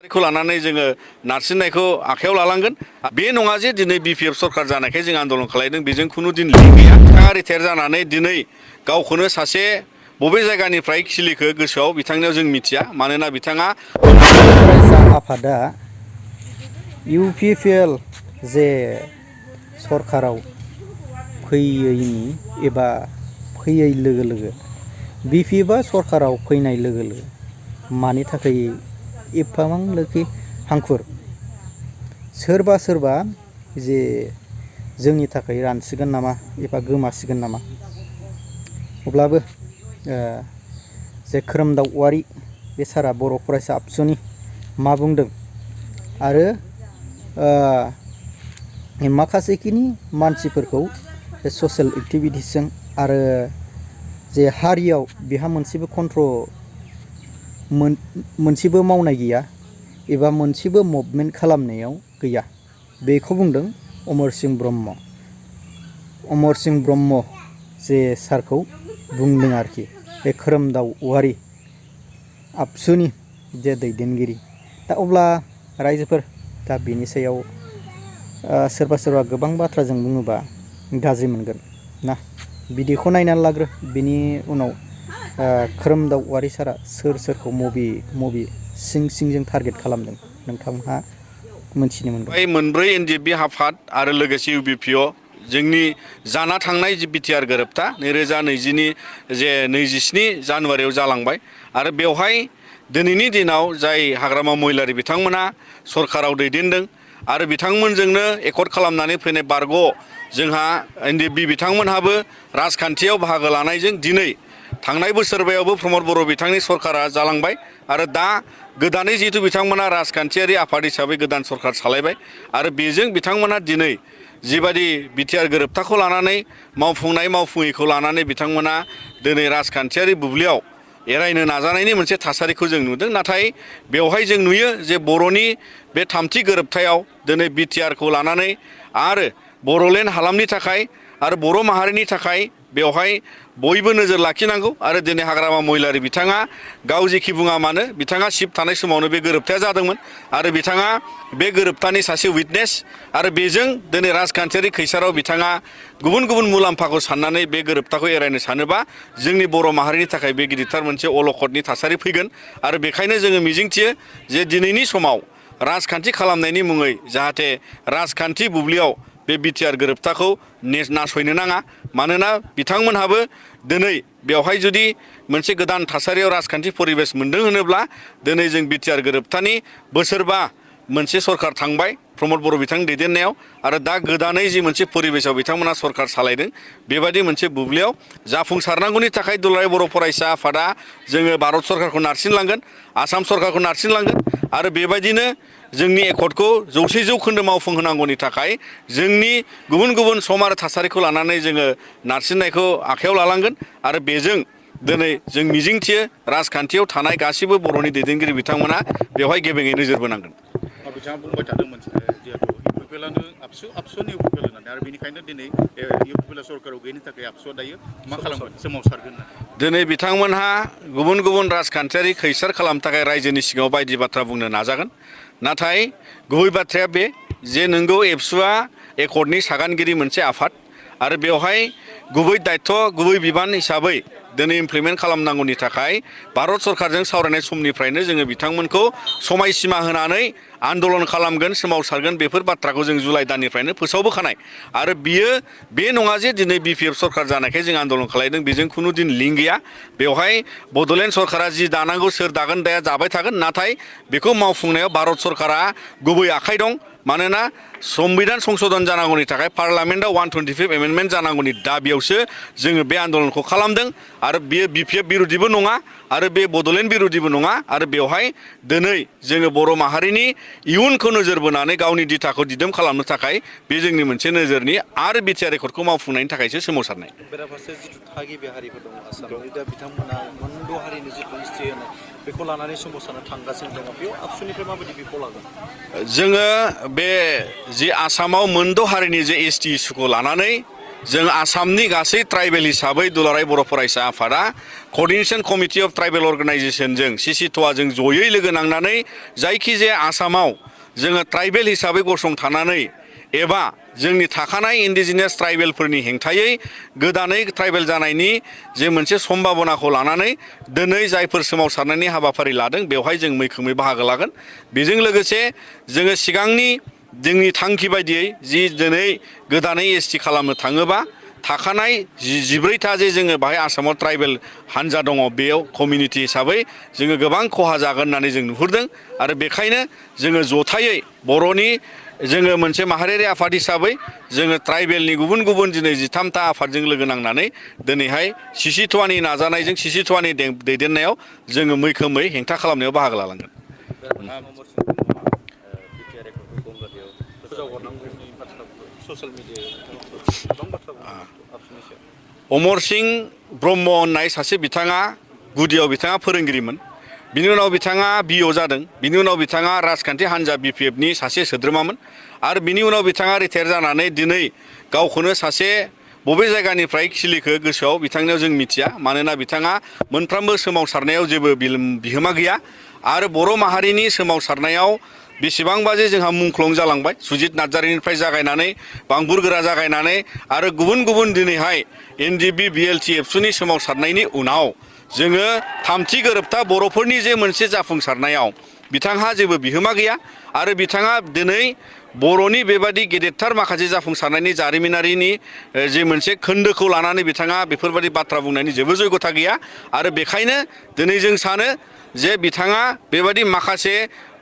खौ लानानै जोङो नारसिननायखौ आखायाव लालांगोन बे नङा जे दिनै बिपिएफ सरकार जानायखाय जों आन्दलन खालायदों बेजों खुनु दिन लिंक गैया बिथाङा रिटायार जानानै दिनै गावखौनो सासे बबे जायगानिफ्राय खिलिखो गोसोआव बिथांनियाव जों मिथिया मानोना बिथाङा फरायसा आफादा इउपिपिएल जे सरकाराव फैयैनि एबा फैयै लोगो लोगो बिपिएफआ सरकाराव फैनाय लोगो लोगो मानि थाखाय एफाबां लोखि हांखुर सोरबा जे जोंनि थाखाय रानसिगोन नामा एबा गोमासिगोन नामा अब्लाबो जे खोरोमदाव औवारी बे सारा बर' फरायसा आबसुनि मा बुंदों आरो माखासेखिनि मानसिफोरखौ ससियेल एक्टिभिटिसजों आरो जे हारियाव बेहा मोनसेबो मोनसेबो मावनाय गैया एबा मोनसेबो मुभमेन्ट खालामनायाव गैया बेखौ बुंदों अमर सिंह ब्रह्म जे सारखौ बुंदों आरोखि बे खोरोमदाव औवारी आबसुनि जे दैदेनगिरि दा अब्ला रायजोफोर दा बेनि सायाव सोरबा गोबां बाथ्राजों बुङोबा गाज्रि मोनगोन ना बिदिखौ नायनानै लाग्रो बिनि उनाव खोरोमदाव औवारी सारा सोरखौ मबे सिंजों टारगेट खालामदों नोंथांहा मोनथिनो मोनगोन। मोनब्रै एनडिएफबि आफाद आरो लोगोसे इउबिपिअ जोंनि जाना थांनाय जि बिटिआर गोरोबथा 2020नि जे 27 जानुवारियाव जालांबाय आरो बेवहाय दिनैनि दिनाव जाय हाग्रामा महिलारि बिथांमोना सरकाराव दैदेनदों आरो बिथांमोनजोंनो एकर्ड खालामनानै फैनाय बारग' जोंहा एनडिएफबि बिथांमोनहाबो राजखान्थियाव बाहागो लानायजों दिनै थांनाय बोसोरबायावबो प्रमद बर' बिथांनि सरकारा जालांबाय आरो दा गोदानै जिहेतु बिथांमोना राजखान्थियारि आफाद हिसाबै गोदान सरकार सालायबाय आरो बेजों बिथांमोना दिनै जिबादि बिटिआर गोरोबथाखौ लानानै मावफुङैखौ लानानै बिथांमोना दिनै राजखान्थियारि बुब्लियाव एरायनो नाजानायनि मोनसे थासारिखौ जों नुदों नाथाय बेवहाय जों नुयो जे बर'नि बे थामथि गोरोबथायाव दिनै बिटिआरखौ लानानै आरो बर'लेण्ड हालामनि थाखाय आरो बर' माहारिनि थाखाय बेवहाय बयबो नोजोर लाखिनांगौ आरो दिनै हाग्रामा महिलारि बिथाङा गाव जेखि बुङा मानो बिथाङा सिफ थानाय समावनो बे गोरोबथाया जादोंमोन आरो बिथाङा बे गोरोबथानि सासे उइटनेस आरो बेजों दिनै राजखान्थियारि खैसाराव बिथाङा गुबुन मुलाम्फाखौ साननानै बे गोरोबथाखौ एरायनो सानोबा जोंनि बर' माहारिनि थाखाय बे गिदिरथार मोनसे अलखदनि थासारि फैगोन आरो बेखायनो जोङो मिजिंथियो जे दिनैनि समाव राजखान्थि खालामनायनि मुङै जाहाथे राजखान्थि बुब्लियाव बे बिटिआर गोरोबथाखौ नासयनो नाङा मानोना बिथांमोनहाबो दिनै बेवहाय जुदि मोनसे गोदान थासारियाव राजखान्थि परिबेस मोनदों होनोब्ला दिनै जों बिटिआर गोरोबथानि बोसोरबा मोनसे सरकार थांबाय प्रमद बर' बिथांनि दैदेननायाव आरो दा गोदानै जि मोनसे परिबेसाव बिथांमोना सरकार सालायदों बेबायदि मोनसे बुब्लियाव जाफुंसारनांगौनि थाखाय दुलाराय बर' फरायसा आफादा जोङो भारत सरकारखौ नारसिनलांगोन आसाम सरकारखौ नारसिनलांगोन आरो बेबायदिनो जोंनि एकर्डखौ 100% मावफुंहोनांगौनि थाखाय जोंनि गुबुन सम आरो थासारिखौ लानानै जोङो नारसिननायखौ आखायाव लालांगोन आरो बेजों दिनै जों मिजिंथियो राजखान्थियाव थानाय गासिबो बर'नि दैदेनगिरि बिथांमोना बेवहाय गेबेङै नोजोर बोनांगोन। बिथाङा बुंबाय थादोंमोन जिहेतु इउपिपिएलआनो आबसुनि इउपिपिएल होननानै आरो बेनिखायनो दिनै इउपिपिएल सरकाराव गैयिनि थाखाय आबसुआ दायो मा खालामगोन सोमावसारगोन दिनै बिथांमोनहा गुबुन खैसार खालामनो थाखाय रायजोनि सिगाङाव बायदि बाथ्रा बुंनो नाजागोन नाथाय गुबै बाथ्राया बे जे नोंगौ एबसुआ एकर्डनि सागानगिरि मोनसे आफाद आरो बेवहाय गुबै दायथ' गुबै बिबान हिसाबै दिनै इमप्लिमेन्ट खालामनांगौनि थाखाय भारत सरकारजों सावरायनाय समनिफ्रायनो जोङो बिथांमोनखौ समायसीमा होनानै आन्दलन खालामगोन सोमावसारगोन बेफोर बाथ्राखौ जों जुलाइ दाननिफ्रायनो फोसावबोखानाय आरो बियो बे नङा जे दिनै बिपिएफ सरकार जानायखाय जों आन्दलन खालायदों बेजों खुनु दिन लिंक गैया बेवहाय बड'लेण्ड सरकारा जि दानांगौ सोर दागोन दाया जाबाय थागोन नाथाय बेखौ मावफुंनायाव भारत सरकारा गुबै आखाइ दं मानोना संबिधान संशोधन जानांगौनि थाखाय पार्लामेन्टआव 125 एमेन्डमेन्ट जानांगौनि दाबियावसो जोङो बे आन्दलनखौ खालामदों आरो बेयो बिपिएफ बिरुदिबो नङा आरो बे बड'लेण्ड बिरुदिबो नङा आरो बेवहाय दिनै जोङो बर' माहारिनि इयुनखौ नोजोर बोनानै गावनि दिथाखौ दिदोम खालामनो थाखाय बे जोंनि मोनसे नोजोरनि आरो बिटिआर एकर्डखौ मावफुंनायनि थाखायसो सोमावसारनाय। बेराफारसे जिथु थागिबि हारिफोर दङ आसामनि दा बिथांमोना मोनद' हारिनि जिथु हिस्ट्रि होनाय बेखौ लानानै सोमावसारनो थांगासिनो दङ बेयाव आबसुनिफ्राय माबायदि बिफाव लागोन? जोङो बे जि आसामाव मोनद' हारिनि जे एसटि इस्युखौ लानानै जों आसामनि गासै ट्राइबेल हिसाबै दुलाराय बर' फरायसा आफादा क'र्डिनेशन कमिटि अफ ट्राइबेल अर्गेनाइजेशनजों सिसिट'आजों जयै लोगो नांनानै जायखिजाया आसामाव जोङो ट्राइबेल हिसाबै गसंथानानै एबा जोंनि थाखानाय इन्डिजिनियास ट्राइबेलफोरनि हेंथायै गोदानै ट्राइबेल जानायनि जे मोनसे सम्भाबनाखौ लानानै दिनै जायफोर सोमावसारनायनि हाबाफारि लादों बेवहाय जों मैखोमै बाहागो लागोन। बेजों लोगोसे जोङो सिगांनि जोंनि थांखि बायदियै जि दिनै गोदानै एसटि खालामनो थाङोबा थाखानाय 14टा जे जोङो बाहाय आसामाव ट्राइबेल हान्जा दङ बेयाव कमिउनिटि हिसाबै जोङो गोबां खहा जागोन होननानै जों नुहुरदों आरो बेखायनो जोङो जथायै बर'नि जोङो मोनसे माहारियारि आफाद हिसाबै जोङो ट्राइबेलनि गुबुन गुबुन दिनै 13टा आफादजों लोगो नांनानै दिनैहाय सिसिट'आनि नाजानायजों सिसिट'आनि दैदेननायाव जोङो मैखोमै हेंथा खालामनायाव बाहागो लालांगोन। ससियेल मिडियायाव गोबां बाथ्रा आबसुनि सायाव अमर सिं ब्रह्म होननाय सासे बिथाङा गुदियाव बिथाङा फोरोंगिरिमोन। बिनि उनाव बिथाङा बिअ जादों। बिनि उनाव बिथाङा राजखान्थि हान्जा बिपिएफनि सासे सोद्रोमामोन आरो बिनि उनाव बिथाङा रिटायार जानानै दिनै गावखौनो सासे बबे जायगानिफ्राय खिलिखो गोसोआव बिथांनियाव जों मिथिया मानोना बिथाङा मोनफ्रोमबो सोमावसारनायाव जेबो बिहोमा गैया आरो बर' माहारिनि सोमावसारनायाव बेसेबांबा जे जोंहा मुंख्लं जालांबाय सुजित नार्जारिनिफ्राय जागायनानै बांबुर गोरा जागायनानै आरो गुबुन गुबुन दिनैहाय एनडिएफबि बिएलटि एबसुनि सोमावसारनायनि उनाव जोङो थामथि गोरोबथा बर'फोरनि जे मोनसे जाफुंसारनायाव बिथांहा जेबो बिहोमा गैया आरो बिथाङा दिनै बर'नि बेबादि गेदेरथार माखासे जाफुंसारनायनि जारिमिनारिनि जे मोनसे खोन्दोखौ लानानै बिथाङा बेफोरबादि बाथ्रा बुंनायनि जेबो जयगथा गैया आरो बेखायनो दिनै जों सानो जे बिथाङा बेबादि माखासे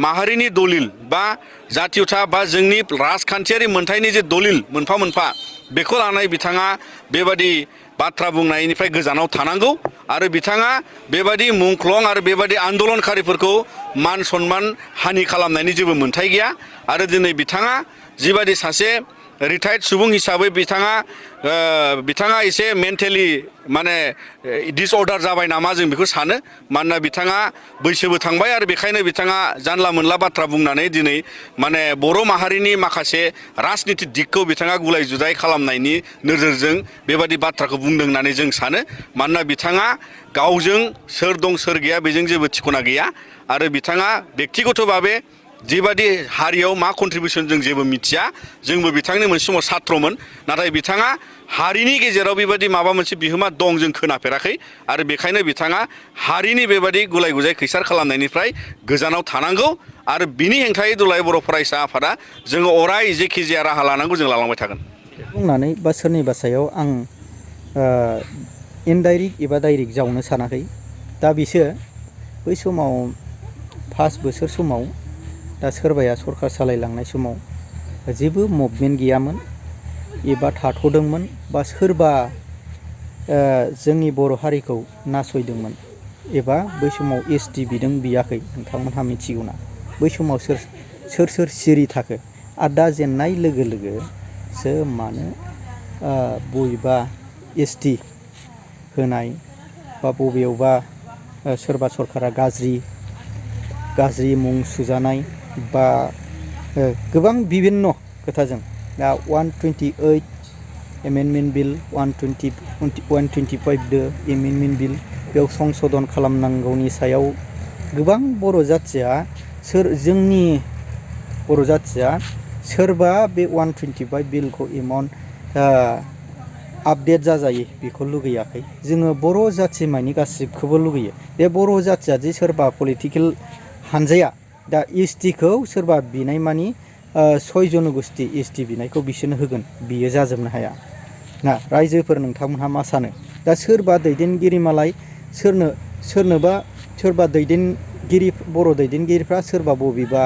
माहारिनि दलिल बा जातीयता बा जोंनि राजखान्थियारि मोनथायनि जे दलिल मोनफा मोनफा बेखौ लानानै बिथाङा बेबादि बाथ्रा बुंनायनिफ्राय गोजानाव थानांगौ आरो बिथाङा बेबादि मुंख्लं आरो बेबादि आन्दलनकारिफोरखौ मान सन्मान हानि खालामनायनि जेबो मोन्थाय गैया आरो दिनै बिथाङा जिबादि सासे रिटायार्ड सुबुं हिसाबै बिथाङा एसे मेन्टेलि माने डिसअर्डार जाबाय नामा जों बेखौ सानो मानोना बिथाङा बैसोबो थांबाय आरो बेखायनो बिथाङा जानला मोनला बाथ्रा बुंनानै दिनै माने बर' माहारिनि माखासे राजनितिक दिगखौ बिथाङा गुलाय जुदाय खालामनायनि नोजोरजों बेबादि बाथ्राखौ बुंदों होननानै जों सानो मानोना बिथाङा गावजों सोर दं सोर गैया बेजों जेबो थिखना गैया आरो बिथाङा बेक्तिगत भाबे जिबादि हारियाव मा कन्ट्रिबिउसन जों जेबो मिथिया जोंबो बिथांनि मोनसे समाव सात्रमोन नाथाय बिथाङा हारिनि गेजेराव बेबादि माबा मोनसे बिहोमा दं जों खोनाफेराखै आरो बेखायनो बिथाङा हारिनि बेबादि गुलाय गुजाय खैसार खालामनायनिफ्राय गोजानाव थानांगौ आरो बिनि हेंथायै दुलाराय बर' फरायसा आफादा जोङो अराय जेखि जाया राहा लानांगौ जों लालांबाय थागोन। बुंनानै बा सोरनिबा सायाव आं इनडाइरेक्ट एबा डाइरेक्ट जावनो सानाखै दा बिसोर बै समाव 5 बोसोर समाव दा सोरबाया सरकार सालायलांनाय समाव जेबो मुभमेन्ट गैयामोन एबा थाथ'दोंमोन बा सोरबा जोंनि बर' हारिखौ नासयदोंमोन एबा बै समाव एसटि बिदों बियाखै नोंथांमोनहा मिथिगौना बै समाव सोर सिरि थाखो आरो दा जेननाय लोगो लोगोसो मानो बबेबा एसटि होनाय बा बबेयावबा सोरबा सरकारा गाज्रि मुं सुजानाय बा गोबां बिभिन्न खोथाजों दा 128 एमेन्डमेन्ट बिल 125 दो एमेन्डमेन्ट बिल बेयाव संशोधन खालामनांगौनि सायाव गोबां बर' जाथिया जोंनि बर' जाथिया सोरबा बे 125 बिलखौ इमान आपडेट जाजायो बेखौ लुगैयाखै जोङो बर' जाथि मानि गासिबखौबो लुगैयो बे बर' जाथिया जे सोरबा पलिटिकेल हानजाया दा एसटिखौ सोरबा बिनाय मानि 6 जनगोष्ठी एसटि बिनायखौ बिसोरनो होगोन बियो जाजोबनो हाया ना रायजोफोर नोंथांमोनहा मा सानो दा सोरबा दैदेनगिरि मालाय सोरनोबा सोरबा दैदेनगिरि बर' दैदेनगिरिफ्रा सोरबा बबेबा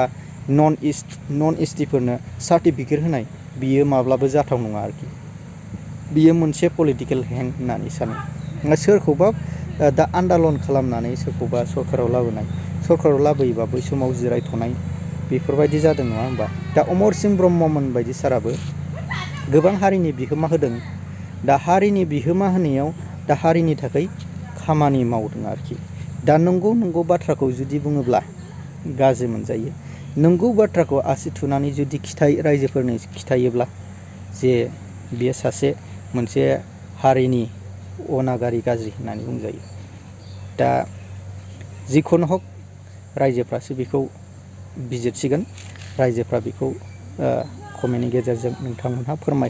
नन एसटिफोरनो सार्टिफिकेट होनाय बियो माब्लाबो जाथाव नङा आरोखि बियो मोनसे पलिटिकेल हेंग होननानै सानो सोरखौबा दा आन्दालन खालामनानै सोरखौबा सरकाराव लाबोयोबा बै समाव जिरायथ'नाय बेफोरबायदि जादों नङा होमबा दा अमर सिं ब्रह्ममोन बायदि साराबो गोबां हारिनि बिहोमा होदों दा हारिनि बिहोमा होनायाव दा हारिनि थाखाय खामानि मावदों आरोखि दा नंगौ बाथ्राखौ जुदि बुङोब्ला गाज्रि मोनजायो नंगौ बाथ्राखौ आसि थुनानै जुदि रायजोफोरनो खिथायोब्ला जे बियो सासे मोनसे हारिनि अनागारि गाज्रि होननानै बुंजायो। दा जिखुनु हक रायजोफ्रासो बेखौ बिजिरसिगोन, रायजोफ्रा बेखौ कमेन्टनि गेजेरजों नोंथांमोनहा फोरमाय